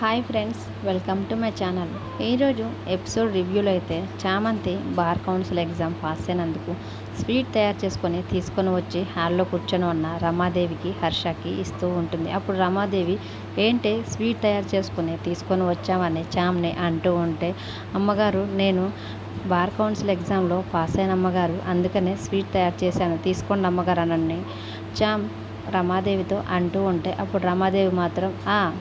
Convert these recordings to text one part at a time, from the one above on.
Hi friends, welcome to my channel. ఈరోజు episode రివ్యూలో అయితే చామంతి బార్ కౌన్సిల్ ఎగ్జామ్ పాస్ అయినందుకు స్వీట్ తయారు చేసుకొని తీసుకొని వచ్చి హాల్లో కూర్చొని ఉన్న రమాదేవికి హర్షకి ఇస్తూ ఉంటుంది. అప్పుడు రమాదేవి ఏంటి స్వీట్ తయారు చేసుకొని తీసుకొని వచ్చామని చామ్ని అంటూ ఉంటే, అమ్మగారు నేను బార్ కౌన్సిల్ ఎగ్జామ్లో పాస్ అయిన అమ్మగారు, అందుకనే స్వీట్ తయారు చేశాను, తీసుకోండి అమ్మగారు అని చామ్ రమాదేవితో అంటూ ఉంటే, అప్పుడు రమాదేవి మాత్రం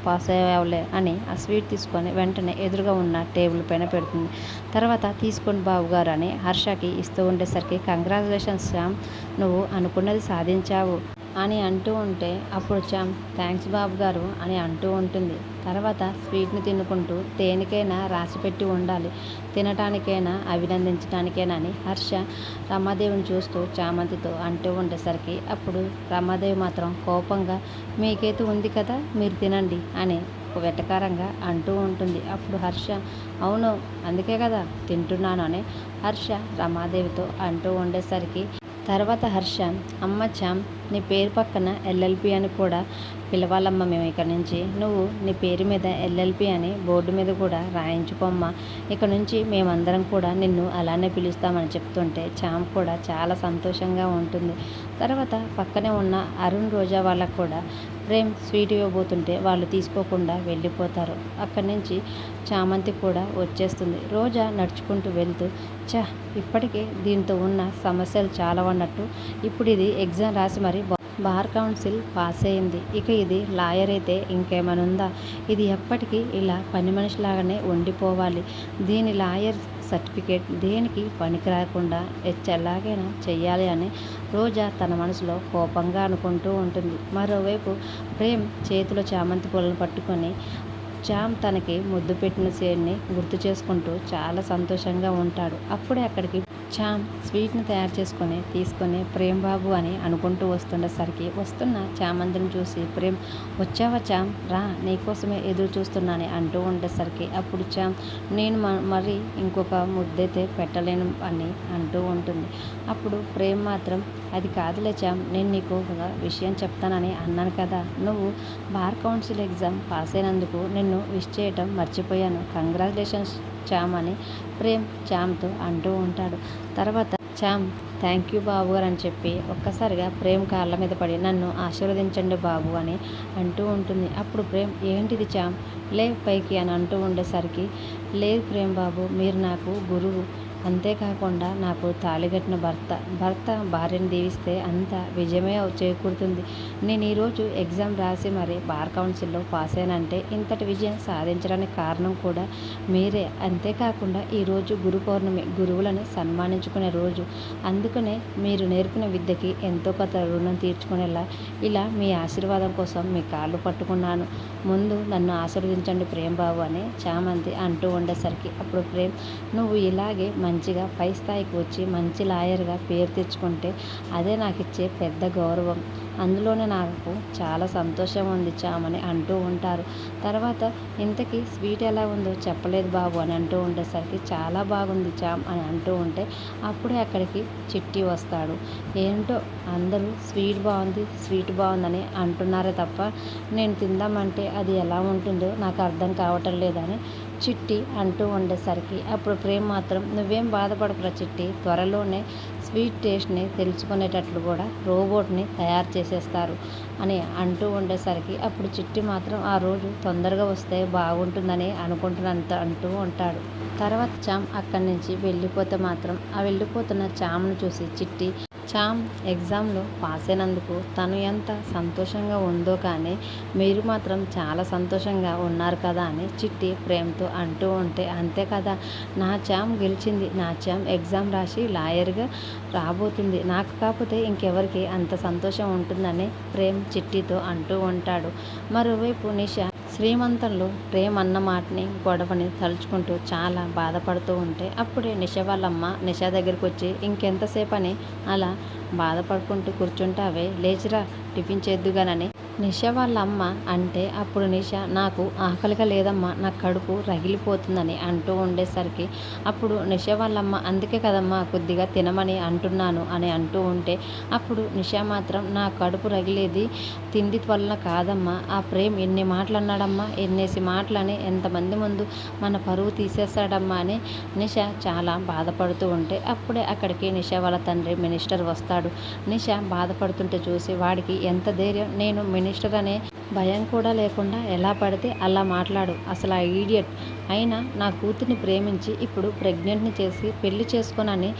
పాస్ అయ్యావులే అని ఆ స్వీట్ తీసుకొని వెంటనే ఎదురుగా ఉన్న టేబుల్ పైన పెడుతుంది. తర్వాత తీసుకోండి బాబుగారు అని హర్షకి ఇస్తూ ఉండేసరికి, కంగ్రాచులేషన్స్ శ్యామ్, నువ్వు అనుకున్నది సాధించావు అని అంటూ ఉంటే, అప్పుడు చామ్ థ్యాంక్స్ బాబు గారు అని అంటూ ఉంటుంది. తర్వాత స్వీట్ని తినుకుంటూ దేనికైనా రాసిపెట్టి ఉండాలి, తినటానికైనా అభినందించడానికైనా అని హర్ష రమాదేవిని చూస్తూ చామంతితో అంటూ ఉండేసరికి, అప్పుడు రమాదేవి మాత్రం కోపంగా మీకైతే ఉంది కదా, మీరు తినండి అని వెటకారంగా అంటూ ఉంటుంది. అప్పుడు హర్ష అవును అందుకే కదా తింటున్నాను అని హర్ష రమాదేవితో అంటూ ఉండేసరికి, తర్వాత హర్ష అమ్మ చామ్, నీ పేరు పక్కన ఎల్ఎల్పి అని కూడా పిలవాలమ్మ మేము ఇక నుంచి, నువ్వు నీ పేరు మీద ఎల్ఎల్పి అని బోర్డు మీద కూడా రాయించుకోమ్మా, ఇక నుంచి మేమందరం కూడా నిన్ను అలానే పిలుస్తామని చెప్తుంటే చామ్ కూడా చాలా సంతోషంగా ఉంటుంది. తర్వాత పక్కనే ఉన్న అరుణ్ రోజా వాళ్ళకు కూడా ప్రేమ్ స్వీట్ ఇవ్వబోతుంటే వాళ్ళు తీసుకోకుండా వెళ్ళిపోతారు. అక్కడి నుంచి చామంతి కూడా వచ్చేస్తుంది. రోజా నడుచుకుంటూ వెళ్తూ, ఇప్పటికే దీంతో ఉన్న సమస్యలు చాలా ఉన్నట్టు, ఇప్పుడు ఇది ఎగ్జామ్ రాసి మరి బార్ కౌన్సిల్ పాస్ అయింది, ఇక ఇది లాయర్ అయితే ఇంకేమనుందా, ఇది ఎప్పటికీ ఇలా పని మనిషిలాగానే ఉండిపోవాలి, దీని లాయర్ సర్టిఫికేట్ దేనికి పనికి రాకుండా ఎలాగైనా చెయ్యాలి అని రోజా తన మనసులో కోపంగా అనుకుంటూ ఉంటుంది. మరోవైపు ప్రేమ్ చేతిలో చామంతి పూలను పట్టుకొని చామ్ తనకి ముద్దు పెట్టిన సీన్ని గుర్తు చేసుకుంటూ చాలా సంతోషంగా ఉంటాడు. అప్పుడే అక్కడికి చామ్ స్వీట్ని తయారు చేసుకొని తీసుకొని ప్రేమ్ బాబు అని అనుకుంటూ వస్తుండేసరికి, వస్తున్న చామంతిని చూసి ప్రేమ్ వచ్చావా చామ్, రా నీకోసమే ఎదురు చూస్తున్నానని అంటూ ఉండేసరికి, అప్పుడు చామ్ నేను మరి ఇంకొక ముద్దైతే పెట్టలేను అని అంటూ ఉంటుంది. అప్పుడు ప్రేమ్ మాత్రం అది కాదులే చామ్, నేను నీకు ఒక విషయం చెప్తానని అన్నాను కదా, నువ్వు బార్ కౌన్సిల్ ఎగ్జామ్ పాస్ అయినందుకు నిన్ను విష్ చేయటం మర్చిపోయాను, కంగ్రాచులేషన్స్ చామ్ అని ప్రేమ్ చామ్తో అంటూ ఉంటాడు. తర్వాత చామ్ థ్యాంక్ యూ బాబు గారు అని చెప్పి ఒక్కసారిగా ప్రేమ్ కాళ్ళ మీద పడి నన్ను ఆశీర్వదించండి బాబు అని అంటూ ఉంటుంది. అప్పుడు ప్రేమ్ ఏంటిది చామ్, లే పైకి అని అంటూ ఉండేసరికి, లేదు ప్రేమ్ బాబు, మీరు నాకు గురువు, అంతేకాకుండా నాకు తాళిగట్టిన భర్త భార్యను దీవిస్తే అంత విజయమే చేకూరుతుంది. నేను ఈరోజు ఎగ్జామ్ రాసి మరి బార్ కౌన్సిల్లో పాస్ అయినంటే ఇంతటి విజయం సాధించడానికి కారణం కూడా మీరే, అంతేకాకుండా ఈరోజు గురు పౌర్ణమి, గురువులను సన్మానించుకునే రోజు, అందుకనే మీరు నేర్పిన విద్యకి ఎంతో కొంత రుణం తీర్చుకునేలా ఇలా మీ ఆశీర్వాదం కోసం మీ కాళ్ళు పట్టుకున్నాను, ముందు నన్ను ఆశీర్వదించండి ప్రేమ్ బాబు అని చామంతి అంటూ ఉండేసరికి, అప్పుడు ప్రేమ్ నువ్వు ఇలాగే మంచిగా పై స్థాయికి వచ్చి మంచి లాయర్గా పేరు తెచ్చుకుంటే అదే నాకు ఇచ్చే పెద్ద గౌరవం, అందులోనే నాకు చాలా సంతోషం ఉంది చామ్ అని అంటూ ఉంటారు. తర్వాత ఇంతకీ స్వీట్ ఎలా ఉందో చెప్పలేదు బాబు అని అంటూ ఉండేసరికి, చాలా బాగుంది చామ్ అని అంటూ ఉంటే, అప్పుడే అక్కడికి చిట్టి వస్తాడు. ఏంటో అందరూ స్వీట్ బాగుందని అంటున్నారే తప్ప నేను తిందామంటే అది ఎలా ఉంటుందో నాకు అర్థం కావటం లేదని చిట్టి అంటూ ఉండేసరికి, అప్పుడు ప్రేమ్ మాత్రం నువ్వేం బాధపడకురా చిట్టి, త్వరలోనే స్వీట్ టేస్ట్ని తెలుసుకునేటట్లు కూడా రోబోట్ని తయారు చేసేస్తారు అని అంటూ ఉండేసరికి, అప్పుడు చిట్టి మాత్రం ఆ రోజు తొందరగా వస్తే బాగుంటుందని అనుకుంటున్నంత అంటూ ఉంటాడు. తర్వాత చామ్ అక్కడి నుంచి వెళ్ళిపోతే మాత్రం ఆ వెళ్ళిపోతున్న చామ్ను చూసి చిట్టి చామ్ ఎగ్జామ్లో పాస్ అయినందుకు తను ఎంత సంతోషంగా ఉందో కానీ మీరు మాత్రం చాలా సంతోషంగా ఉన్నారు కదా అని చిట్టి ప్రేమ్తో అంటూ ఉంటే, అంతే కదా నా చామ్ గెలిచింది, నా చామ్ ఎగ్జామ్ రాసి లాయర్గా రాబోతుంది, నాకు కాకపోతే ఇంకెవరికి అంత సంతోషం ఉంటుందని ప్రేమ్ చిట్టితో అంటూ ఉంటాడు. మరోవైపు నిష శ్రీమంతంలో ప్రేమ్ అన్న మాటని గొడవని తలుచుకుంటూ చాలా బాధపడుతూ ఉంటే, అప్పుడే నిష వాళ్ళమ్మ నిష దగ్గరికి వచ్చి ఇంకెంతసేపు అని అలా బాధపడుకుంటూ కూర్చుంటావే, లేచిరా టిఫిన్ చేద్దుగానని నిష వాళ్ళ అమ్మ అంటే అప్పుడు నిష నాకు ఆకలిగా లేదమ్మా, నా కడుపు రగిలిపోతుందని అంటూ ఉండేసరికి అప్పుడు నిష వాళ్ళమ్మ అందుకే కదమ్మా కొద్దిగా తినమని అంటున్నాను అని అంటూ ఉంటే అప్పుడు నిష మాత్రం నా కడుపు రగిలేది తిండి వలన కాదమ్మా, ఆ ప్రేమ్ ఎన్ని మాటలు అన్నాడమ్మా, ఎన్నేసి మాటలని ఎంతమంది ముందు మన పరువు తీసేశాడమ్మా అని నిష చాలా బాధపడుతూ ఉంటే అప్పుడే అక్కడికి నిష వాళ్ళ తండ్రి మినిస్టర్ వస్తాడు. నిష బాధపడుతుంటే చూసి వాడికి ఎంత ధైర్యం, నేను మినిస్టర్ అనే భయం కూడా లేకుండా ఎలా పడితే అలా మాట్లాడు, అసలు ఆ ఈడియట్ అయినా నా కూతుర్ని ప్రేమించి ఇప్పుడు ప్రెగ్నెంట్ని చేసి పెళ్లి చేసుకోనని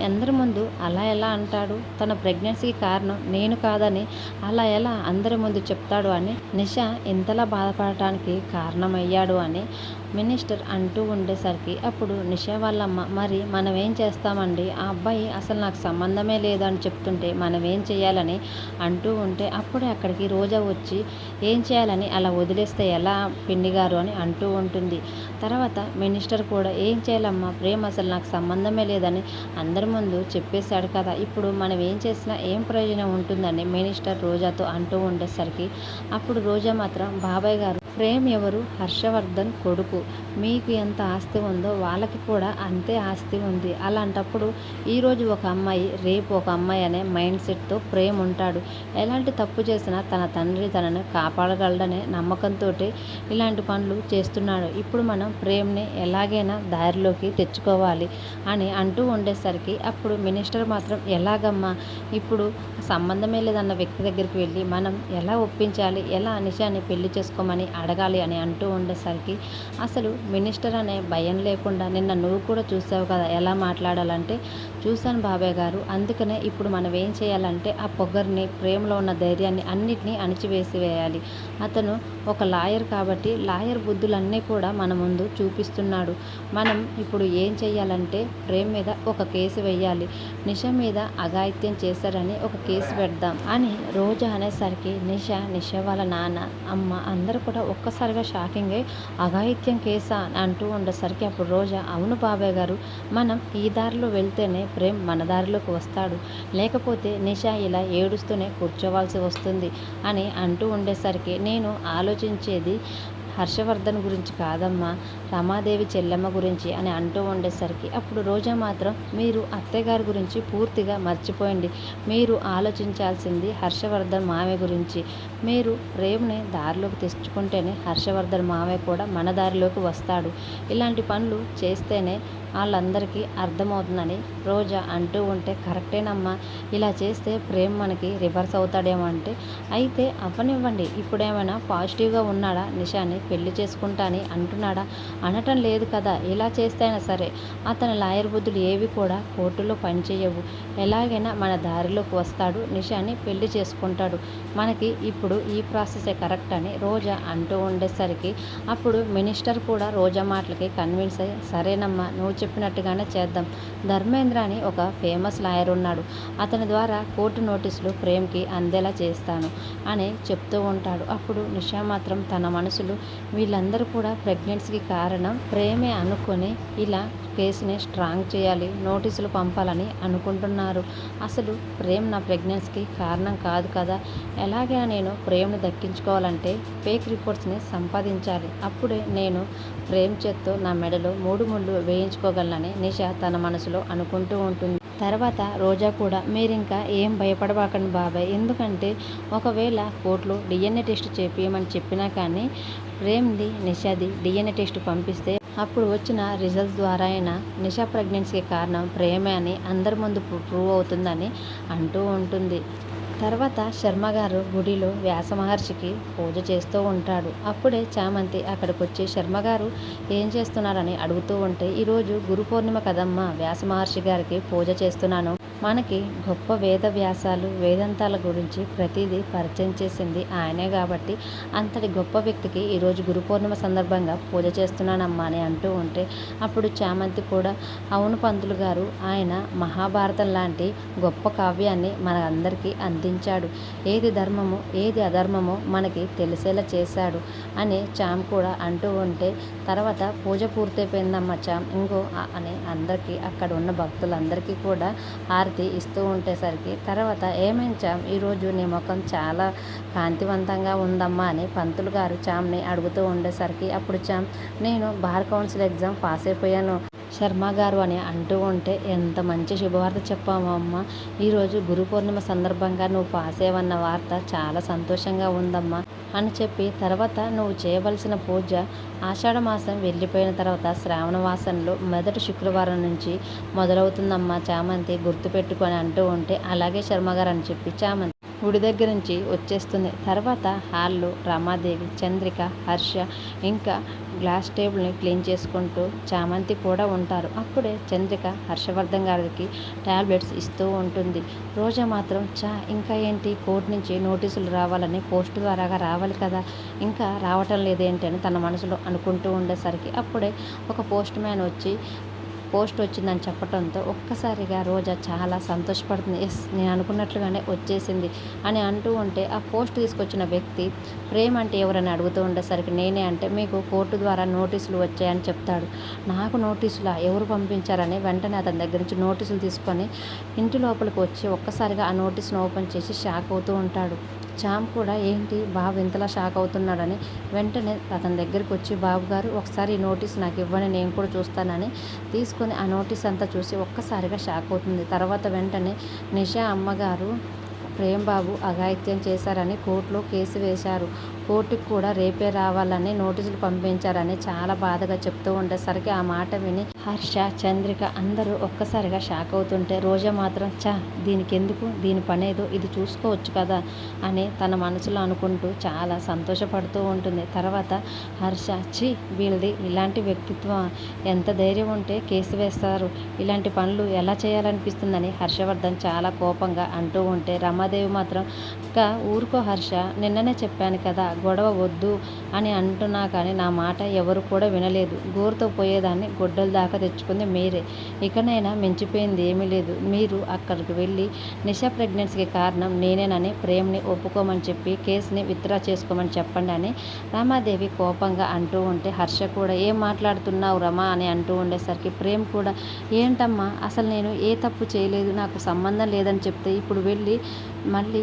అందరి ముందు అలా ఎలా అంటాడు, తన ప్రెగ్నెన్సీకి కారణం నేను కాదని అలా ఎలా అందరి ముందు చెప్తాడు అని నిష ఇంతలా బాధపడటానికి కారణమయ్యాడు అని మినిస్టర్ అంటూ ఉండేసరికి అప్పుడు నిష వాళ్ళమ్మ మరి మనం ఏం చేస్తామండి, ఆ అబ్బాయి అసలు నాకు సంబంధమే లేదు అని చెప్తుంటే మనం ఏం చేయాలని అంటూ ఉంటే అప్పుడే అక్కడికి రోజా వచ్చి ఏం చేయాలని అలా వదిలేస్తే ఎలా పిండి గారు అని అంటూ ఉంటుంది. తర్వాత మినిస్టర్ కూడా ఏం చేయాలమ్మా, ప్రేమ్ అసలు నాకు సంబంధమే లేదని అందరి ముందు చెప్పేశాడు కదా, ఇప్పుడు మనం ఏం చేసినా ఏం ప్రయోజనం ఉంటుందని మినిస్టర్ రోజాతో అంటూ ఉండేసరికి అప్పుడు రోజా మాత్రం బాబాయ్ గారు ప్రేమ్ ఎవరు, హర్షవర్ధన్ కొడుకు, మీకు ఎంత ఆస్తి ఉందో వాళ్ళకి కూడా అంతే ఆస్తి ఉంది, అలాంటప్పుడు ఈరోజు ఒక అమ్మాయి రేపు ఒక అమ్మాయి అనే మైండ్ సెట్తో ప్రేమ్ ఉంటాడు, ఎలాంటి తప్పు చేసినా తన తండ్రి తనను కాపాడగలడనే నమ్మకంతో ఇలాంటి పనులు చేస్తున్నాడు, ఇప్పుడు మనం ప్రేమ్ని ఎలాగైనా దారిలోకి తెచ్చుకోవాలి అని అంటూ ఉండేసరికి అప్పుడు మినిస్టర్ మాత్రం ఎలాగమ్మా, ఇప్పుడు సంబంధమే లేదన్న వ్యక్తి దగ్గరికి వెళ్ళి మనం ఎలా ఒప్పించాలి, ఎలా నిషాని పెళ్లి చేసుకోమని అడగాలి అని అంటూ ఉండేసరికి అసలు మినిస్టర్ అనే భయం లేకుండా నిన్న నువ్వు కూడా చూసావు కదా ఎలా మాట్లాడాలంటే, చూశాను బాబాయ్ గారు, అందుకనే ఇప్పుడు మనం ఏం చేయాలంటే ఆ పొగర్ని ప్రేమలో ఉన్న ధైర్యాన్ని అన్నిటినీ అణిచివేసివేయాలి, అతను ఒక లాయర్ కాబట్టి లాయర్ బుద్ధులన్నీ కూడా మన ముందు చూపిస్తున్నాడు, మనం ఇప్పుడు ఏం చేయాలంటే ప్రేమ్ మీద ఒక కేసు వేయాలి, నిష మీద అఘాయిత్యం చేశారని ఒక కేసు పెడదాం అని రోజా అనేసరికి నిష వాళ్ళ నాన్న అమ్మ అందరూ కూడా ఒక్కసారిగా షాకింగ్ అయ్యి అఘాయిత్యం కేసా అని అంటూ ఉండేసరికి అప్పుడు రోజా అవును బాబాయ్ గారు, మనం ఈ దారిలో వెళ్తేనే ప్రేమ్ మన దారిలోకి వస్తాడు, లేకపోతే నిష ఇలా ఏడుస్తూనే కూర్చోవాల్సి వస్తుంది అని అంటూ ఉండేసరికి నేను ఆలోచించేది హర్షవర్ధన్ గురించి కాదమ్మా, రమాదేవి చెల్లెమ్మ గురించి అని అంటూ ఉండేసరికి అప్పుడు రోజా మాత్రం మీరు అత్తయ్యగారి గురించి పూర్తిగా మర్చిపోయింది, మీరు ఆలోచించాల్సింది హర్షవర్ధన్ మావయ్య గురించి, మీరు ప్రేమ్ని దారిలోకి తెచ్చుకుంటేనే హర్షవర్ధన్ మావయ్య కూడా మన దారిలోకి వస్తాడు, ఇలాంటి పనులు చేస్తేనే వాళ్ళందరికీ అర్థమవుతుందని రోజా అంటూ ఉంటే కరెక్టేనమ్మా, ఇలా చేస్తే ప్రేమ్ మనకి రివర్స్ అవుతాడేమో అంటే అయితే అవ్వనివ్వండి, ఇప్పుడేమైనా పాజిటివ్గా ఉన్నాడా, నిషాని పెళ్లి చేసుకుంటా అని అంటున్నాడా, అనటం లేదు కదా, ఇలా చేస్తే అయినా సరే అతని లాయర్ బుద్ధులు ఏవి కూడా కోర్టులో పనిచేయవు, ఎలాగైనా మన దారిలోకి వస్తాడు, నిషాని పెళ్లి చేసుకుంటాడు, మనకి ఇప్పుడు ఈ ప్రాసెసే కరెక్ట్ అని రోజా అంటూ ఉండేసరికి అప్పుడు మినిస్టర్ కూడా రోజా మాటలకి కన్విన్స్ అయ్యి సరేనమ్మా నువ్వు చెప్పినట్టుగానే చేద్దాం, ధర్మేంద్ర అని ఒక ఫేమస్ లాయర్ ఉన్నాడు, అతని ద్వారా కోర్టు నోటీసులు ప్రేమ్కి అందేలా చేస్తాను అని చెప్తూ ఉంటాడు. అప్పుడు నిషా మాత్రం తన మనసులో వీళ్ళందరూ కూడా ప్రెగ్నెన్సీకి కారణం ప్రేమే అనుకొని ఇలా కేసుని స్ట్రాంగ్ చేయాలి, నోటీసులు పంపాలని అనుకుంటున్నారు, అసలు ప్రేమ్ నా ప్రెగ్నెన్సీకి కారణం కాదు కదా, ఎలాగైనా నేను ప్రేమ్ని దక్కించుకోవాలంటే ఫేక్ రిపోర్ట్స్ని సంపాదించాలి, అప్పుడే నేను ప్రేమ్ చేత్తో నా మెడలో 3 ముళ్ళు వేయించుకోగలనని నిషా తన మనసులో అనుకుంటూ ఉంటుంది. తర్వాత రోజా కూడా మీరింకా ఏం భయపడబాకండి బాబాయ్, ఎందుకంటే ఒకవేళ కోర్టులో డిఎన్ఏ టెస్ట్ చేపియమని చెప్పినా కానీ ప్రేమ్ది నిషాది డిఎన్ఏ టెస్ట్ పంపిస్తే అప్పుడు వచ్చిన రిజల్ట్స్ ద్వారా అయినా నిషా ప్రెగ్నెన్సీకి కారణం ప్రేమే అని అందరి ముందు ప్రూవ్ అవుతుందని అంటూ ఉంటుంది. తర్వాత శర్మగారు గుడిలో వ్యాస మహర్షికి పూజ చేస్తూ ఉంటాడు. అప్పుడే చామంతి అక్కడికి వచ్చి శర్మగారు ఏం చేస్తున్నారని అడుగుతూ ఉంటే ఈరోజు గురు పౌర్ణిమ కదమ్మా, వ్యాస మహర్షి గారికి పూజ చేస్తున్నాను, మనకి గొప్ప వేద వ్యాసాలు వేదాంతాల గురించి ప్రతిదీ పరిచయం చేసింది ఆయనే కాబట్టి అంతటి గొప్ప వ్యక్తికి ఈరోజు గురు పౌర్ణిమ సందర్భంగా పూజ చేస్తున్నానమ్మా అని అంటూ ఉంటే అప్పుడు చామంతి కూడా అవును పంతులు గారు, ఆయన మహాభారతం లాంటి గొప్ప కావ్యాన్ని మన అందరికీ అందించాడు, ఏది ధర్మమో ఏది అధర్మమో మనకి తెలిసేలా చేశాడు అని చామ్ కూడా అంటూ ఉంటే తర్వాత పూజ పూర్తయిపోయిందమ్మా చామ్ ఇంకో అని అందరికీ అక్కడ ఉన్న భక్తులందరికీ కూడా హారతి హారతి ఇస్తూ ఉండేసరికి తర్వాత ఏమేం చామ్ ఈరోజు నీ ముఖం చాలా కాంతివంతంగా ఉందమ్మా అని పంతులు గారు చామ్ని అడుగుతూ ఉండేసరికి అప్పుడు చామ్ నేను బార్ కౌన్సిల్ ఎగ్జామ్ పాస్ అయిపోయాను శర్మ గారు అని అంటూ ఉంటే ఎంత మంచి శుభవార్త చెప్పావమ్మా. ఈరోజు గురు పూర్ణిమ సందర్భంగా నువ్వు పాస్ అయ్యావన్న వార్త చాలా సంతోషంగా ఉందమ్మా అని చెప్పి తర్వాత నువ్వు చేయవలసిన పూజ ఆషాఢ మాసం వెళ్ళిపోయిన తర్వాత శ్రావణ మాసంలో మొదటి శుక్రవారం నుంచి మొదలవుతుందమ్మా చామంతి గుర్తుపెట్టుకొని అంటూ ఉంటే అలాగే శర్మగారు అని చెప్పి చామంతి గుడి దగ్గర నుంచి వచ్చేస్తుంది. తర్వాత హాల్లో రమాదేవి, చంద్రిక, హర్ష ఇంకా గ్లాస్ టేబుల్ని క్లీన్ చేసుకుంటూ చామంతి కూడా ఉంటారు. అప్పుడే చంద్రిక హర్షవర్ధన్ గారికి టాబ్లెట్స్ ఇస్తూ ఉంటుంది. రోజా మాత్రం ఇంకా ఏంటి కోర్టు నుంచి నోటీసులు రావాలని పోస్టు ద్వారాగా రావాలి కదా, ఇంకా రావటం లేదేంటి అని తన మనసులో అనుకుంటూ ఉండేసరికి అప్పుడే ఒక పోస్ట్ మ్యాన్ వచ్చి పోస్ట్ వచ్చిందని చెప్పడంతో ఒక్కసారిగా రోజా చాలా సంతోషపడుతుంది. ఎస్, నేను అనుకున్నట్లుగానే వచ్చేసింది అని అంటూ ఉంటే ఆ పోస్ట్ తీసుకొచ్చిన వ్యక్తి ప్రేమ్ అంటే ఎవరని అడుగుతూ ఉండేసరికి నేనే అంటే మీకు కోర్టు ద్వారా నోటీసులు వచ్చాయని చెప్తాడు. నాకు నోటీసులా, ఎవరు పంపించారని వెంటనే అతని దగ్గర నుంచి నోటీసులు తీసుకొని ఇంటి లోపలికి వచ్చి ఒక్కసారిగా ఆ నోటీసును ఓపెన్ చేసి షాక్ అవుతూ ఉంటాడు. చామ్ కూడా ఏంటి బాబు ఇంతలా షాక్ అవుతున్నాడని వెంటనే అతని దగ్గరికి వచ్చి బాబు గారు ఒకసారి ఈ నోటీస్ నాకు ఇవ్వని, నేను కూడా చూస్తానని తీసుకొని ఆ నోటీస్ అంతా చూసి ఒక్కసారిగా షాక్ అవుతుంది. తర్వాత వెంటనే నిషా అమ్మగారు ప్రేమ్ బాబు అఘాయిత్యం చేశారని కోర్టులో కేసు వేశారు, కోర్టుకు కూడా రేపే రావాలని నోటీసులు పంపించారని చాలా బాధగా చెప్తూ ఉండేసరికి ఆ మాట విని హర్ష, చంద్రిక అందరూ ఒక్కసారిగా షాక్ అవుతుంటే రోజా మాత్రం దీనికి ఎందుకు, దీని పనేదో ఇది చూసుకోవచ్చు కదా అని తన మనసులో అనుకుంటూ చాలా సంతోషపడుతూ ఉంటుంది. తర్వాత హర్ష వీళ్ళది ఇలాంటి వ్యక్తిత్వం, ఎంత ధైర్యం ఉంటే కేసు వేస్తారు, ఇలాంటి పనులు ఎలా చేయాలనిపిస్తుందని హర్షవర్ధన్ చాలా కోపంగా అంటూ ఉంటే రమాదేవి మాత్రం ఊరుకో హర్ష, నిన్ననే చెప్పాను కదా గొడవ వద్దు అని అంటున్నా కానీ నా మాట ఎవరు కూడా వినలేదు, గోరుతో పోయేదాన్ని గొడ్డల దాకా తెచ్చుకుంది మీరే, ఇకనైనా మించిపోయింది ఏమీ లేదు, మీరు అక్కడికి వెళ్ళి నిషా ప్రెగ్నెన్సీకి కారణం నేనేనని ప్రేమ్ని ఒప్పుకోమని చెప్పి కేసుని విత్డ్రా చేసుకోమని చెప్పండి అని రమాదేవి కోపంగా అంటూ ఉంటే హర్ష కూడా ఏం మాట్లాడుతున్నావు రమా అని అంటూ ఉండేసరికి ప్రేమ్ కూడా ఏంటమ్మా అసలు నేను ఏ తప్పు చేయలేదు, నాకు సంబంధం లేదని చెప్తే ఇప్పుడు వెళ్ళి మళ్ళీ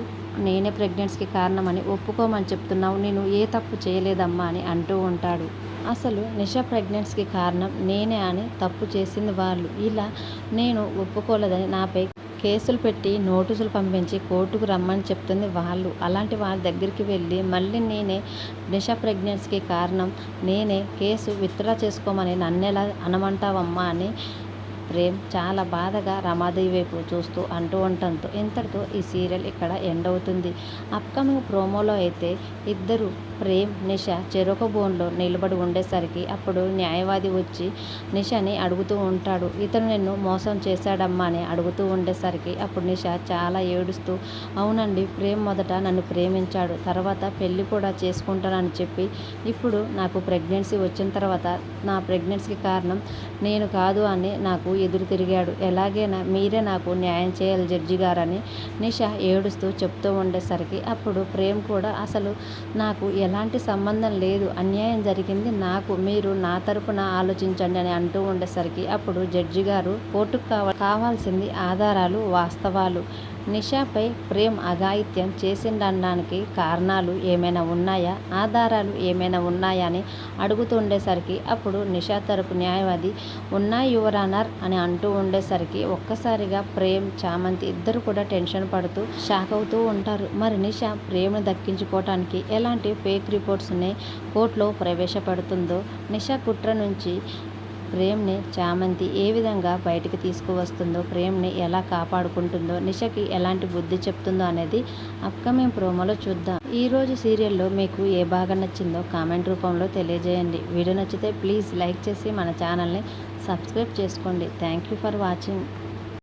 నేనే ప్రెగ్నెన్సీకి కారణమని ఒప్పుకోమని చెప్తున్నావు, నేను ఏ తప్పు చేయలేదమ్మా అని అంటూ ఉంటాడు. అసలు నిషా ప్రెగ్నెన్సీకి కారణం నేనే అని తప్పు చేసింది వాళ్ళు, ఇలా నేను ఒప్పుకోలేదని నాపై కేసులు పెట్టి నోటీసులు పంపించి కోర్టుకు రమ్మని చెప్తుంది వాళ్ళు, అలాంటి వాళ్ళ దగ్గరికి వెళ్ళి మళ్ళీ నేనే నిషా ప్రెగ్నెన్సీకి కారణం నేనే, కేసు విత్డ్రా చేసుకోమని నన్నెలా అనమంటావమ్మా అని ప్రేమ్ చాలా బాధగా రమాదేవి వైపు చూస్తూ అంటూ ఉండటంతో ఇంతటితో ఈ సీరియల్ ఇక్కడ ఎండ్ అవుతుంది. అప్కమింగ్ ప్రోమోలో అయితే ఇద్దరు ప్రేమ్, నిష చెరొక బోన్లో నిలబడి ఉండేసరికి అప్పుడు న్యాయవాది వచ్చి నిషని అడుగుతూ ఉంటాడు, ఇతను నిన్ను మోసం చేశాడమ్మా అని అడుగుతూ ఉండేసరికి అప్పుడు నిష చాలా ఏడుస్తూ అవునండి, ప్రేమ్ మొదట నన్ను ప్రేమించాడు, తర్వాత పెళ్ళి కూడా చేసుకుంటానని చెప్పి ఇప్పుడు నాకు ప్రెగ్నెన్సీ వచ్చిన తర్వాత నా ప్రెగ్నెన్సీకి కారణం నేను కాదు అని నాకు ఎదురు తిరిగాడు, ఎలాగైనా మీరే నాకు న్యాయం చేయాలి జడ్జి గారని నిష ఏడుస్తూ చెప్తూ ఉండేసరికి అప్పుడు ప్రేమ్ కూడా అసలు నాకు ఎలాంటి సంబంధం లేదు, అన్యాయం జరిగింది నాకు, మీరు నా తరపున ఆలోచించండి అని అంటూ ఉండేసరికి అప్పుడు జడ్జి గారు కోర్టుకు కావాల్సింది ఆధారాలు, వాస్తవాలు, నిషాపై ప్రేమ్ అఘాయిత్యం చేసిండడానికి కారణాలు ఏమైనా ఉన్నాయా, ఆధారాలు ఏమైనా ఉన్నాయా అని అడుగుతుండేసరికి అప్పుడు నిషా తరపు న్యాయవాది ఉన్నాయి యువర్ ఆనర్ అని అంటూ ఉండేసరికి ఒక్కసారిగా ప్రేమ్, చామంతి ఇద్దరు కూడా టెన్షన్ పడుతూ షాక్ అవుతూ ఉంటారు. మరి నిషా ప్రేమ్ను దక్కించుకోవటానికి ఎలాంటి ఫేక్ రిపోర్ట్స్ని కోర్టులో ప్రవేశపెడుతుందో, నిషా కుట్ర నుంచి ప్రేమ్ని చామంతి ఏ విధంగా బయటికి తీసుకువస్తుందో, ప్రేమ్ని ఎలా కాపాడుకుంటుందో, నిషకి ఎలాంటి బుద్ధి చెప్తుందో అనేది అప్కమింగ్ ప్రోమోలో చూద్దాం. ఈరోజు సీరియల్లో మీకు ఏ బాగా నచ్చిందో కామెంట్ రూపంలో తెలియజేయండి. వీడియో నచ్చితే ప్లీజ్ లైక్ చేసి మన ఛానల్ని సబ్స్క్రైబ్ చేసుకోండి. Thank you for watching.